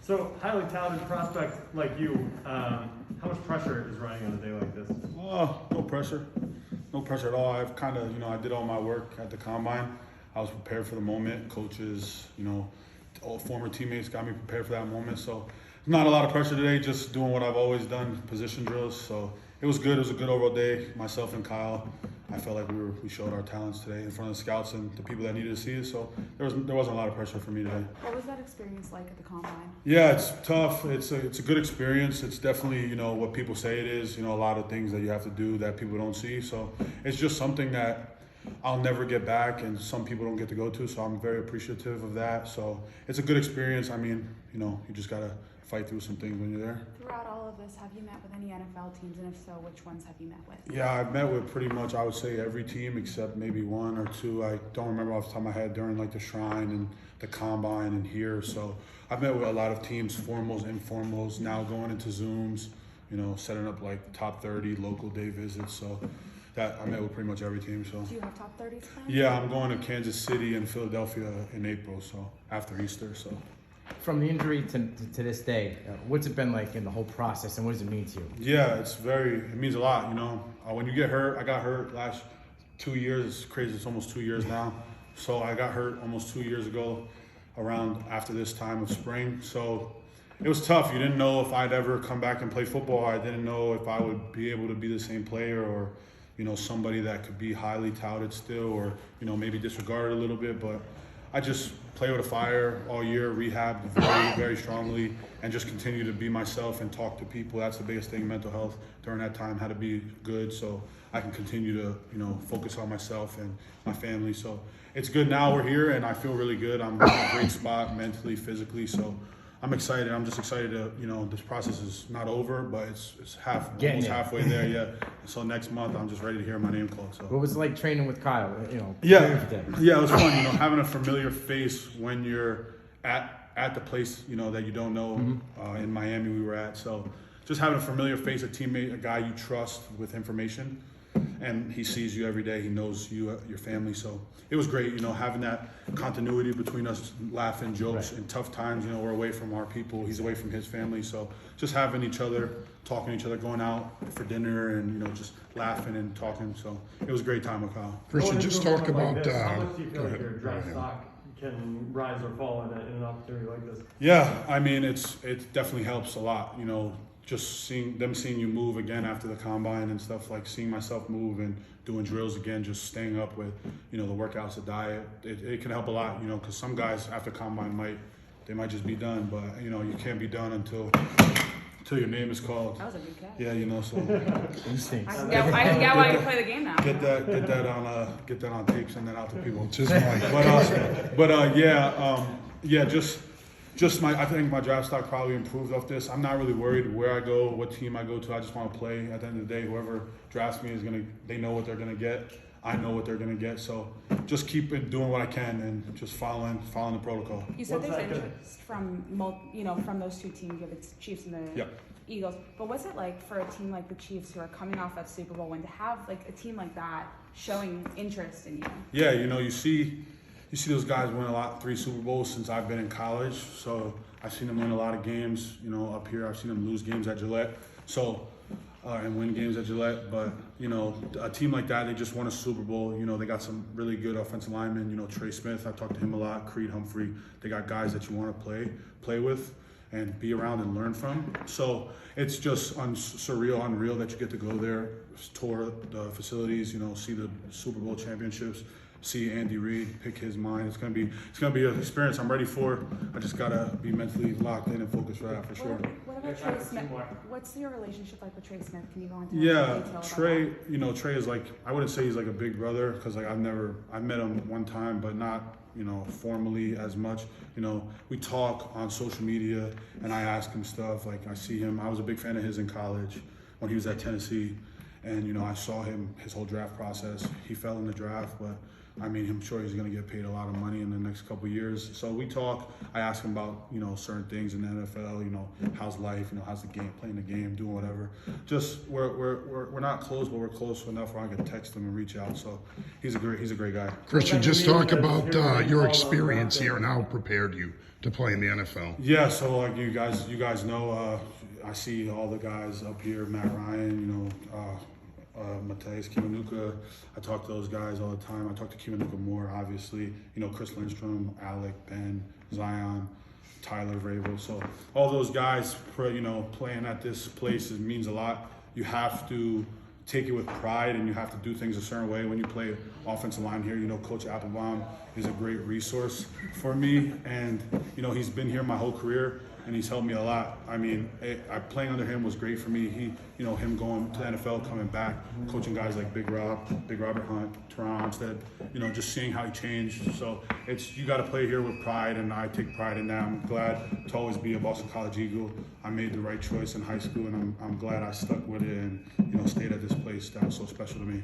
So, highly talented prospect like you, how much pressure is riding on a day like this? No pressure. No pressure at all. I've kind of, I did all my work at the combine. I was prepared for the moment. Coaches, all former teammates got me prepared for that moment. So, not a lot of pressure today, just doing what I've always done, position drills. So, it was good. It was a good overall day. Myself and Kyle, I felt like we showed our talents today in front of the scouts and the people that needed to see us. So there wasn't a lot of pressure for me today. What was that experience like at the combine? Yeah, it's tough. It's a good experience. It's definitely what people say it is. A lot of things that you have to do that people don't see. So it's just something that I'll never get back, and some people don't get to go to. So I'm very appreciative of that. So it's a good experience. I mean, you just gotta fight through some things when you're there. Throughout all of this, have you met with any NFL teams, and if so, which ones have you met with? Yeah, I've met with pretty much, I would say, every team except maybe one or two. I don't remember off the top of my head during like the Shrine and the Combine and here. So I've met with a lot of teams, formals, informals, now going into Zooms, setting up like top 30 local day visits. So that I met with pretty much every team. So do you have top 30s planned? Yeah, I'm going to Kansas City and Philadelphia in April, so after Easter. So from the injury to this day, what's it been like in the whole process, and what does it mean to you? Yeah, it means a lot, when you get hurt. I got hurt last 2 years. It's crazy, it's almost 2 years now. So I got hurt almost 2 years ago, around after this time of spring. So it was tough. You didn't know if I'd ever come back and play football. I didn't know if I would be able to be the same player, or somebody that could be highly touted still, or maybe disregarded a little bit. But I just play with a fire all year, rehab very, very strongly, and just continue to be myself and talk to people. That's the biggest thing. Mental health during that time had to be good, so I can continue to focus on myself and my family. So it's good now. We're here, and I feel really good. I'm in a great spot mentally, physically. So I'm excited. I'm just excited to, this process is not over, but it's almost halfway there. Yeah. So next month, I'm just ready to hear my name called. So what was it like training with Kyle? Yeah, it was fun. Having a familiar face when you're at the place, that you don't know. In Miami, we were at. So just having a familiar face, a teammate, a guy you trust with information, and he sees you every day. He knows you, your family. So it was great, having that continuity between us, laughing, jokes in tough times. We're away from our people. He's away from his family. So just having each other, talking to each other, going out for dinner, and just laughing and talking. So it was a great time with Kyle. Christian, just talk about. How much do you feel like your draft stock can rise or fall in an opportunity like this? Yeah, I mean, it definitely helps a lot. Just seeing you move again after the combine and stuff, like seeing myself move and doing drills again, just staying up with, the workouts, the diet, it can help a lot, because some guys after combine might just be done, but you can't be done until your name is called. That was a good catch. Yeah, so Instincts. I can get why you play the game now. get that on tape, send that out to people. Just I think my draft stock probably improved off this. I'm not really worried where I go, what team I go to. I just want to play. At the end of the day, whoever drafts me they know what they're gonna get. I know what they're gonna get. So just keep doing what I can and just following the protocol. You said there's interest from those two teams, you have the Chiefs and the Eagles. But what's it like for a team like the Chiefs, who are coming off that Super Bowl win, to have like a team like that showing interest in you? Yeah, you see those guys win a lot, 3 Super Bowls since I've been in college. So I've seen them win a lot of games, up here. I've seen them lose games at Gillette. So, and win games at Gillette. But, a team like that, they just won a Super Bowl. They got some really good offensive linemen. Trey Smith, I talked to him a lot. Creed Humphrey. They got guys that you want to play with and be around and learn from. So it's just surreal, unreal that you get to go there, tour the facilities, see the Super Bowl championships, see Andy Reid, pick his mind. It's gonna be an experience I'm ready for. I just gotta be mentally locked in and focused for that, for sure. What about Trey Smith? What's your relationship like with Trey Smith? Can you go into Yeah, detail Trey. Trey is like, I wouldn't say he's like a big brother, because like I met him one time, but not formally as much. We talk on social media, and I ask him stuff. Like I see him. I was a big fan of his in college when he was at Tennessee, and I saw his whole draft process. He fell in the draft, but I mean, I'm sure he's going to get paid a lot of money in the next couple of years. So we talk. I ask him about, you know, certain things in the NFL. You know, how's life? You know, how's the game? Playing the game, doing whatever. Just we're not close, but we're close enough where I can text him and reach out. So he's a great guy. Christian, just talk about your experience here and how it prepared you to play in the NFL. Yeah, so like you guys know, I see all the guys up here, Matt Ryan, you know, Mateus Kiwanuka. I talk to those guys all the time. I talk to Kiwanuka more, obviously. You know, Chris Lindstrom, Alec, Ben, Zion, Tyler Vrabel. So all those guys, you know, playing at this place, it means a lot. You have to take it with pride, and you have to do things a certain way. When you play offensive line here, you know, Coach Applebaum is a great resource for me, and you know, he's been here my whole career, and he's helped me a lot. I mean, playing under him was great for me. He, you know, him going to the NFL, coming back, coaching guys like Big Robert Hunt, Teron Armstead, you know, just seeing how he changed. So you got to play here with pride, and I take pride in that. I'm glad to always be a Boston College Eagle. I made the right choice in high school, and I'm glad I stuck with it and, you know, stayed at this place that was so special to me.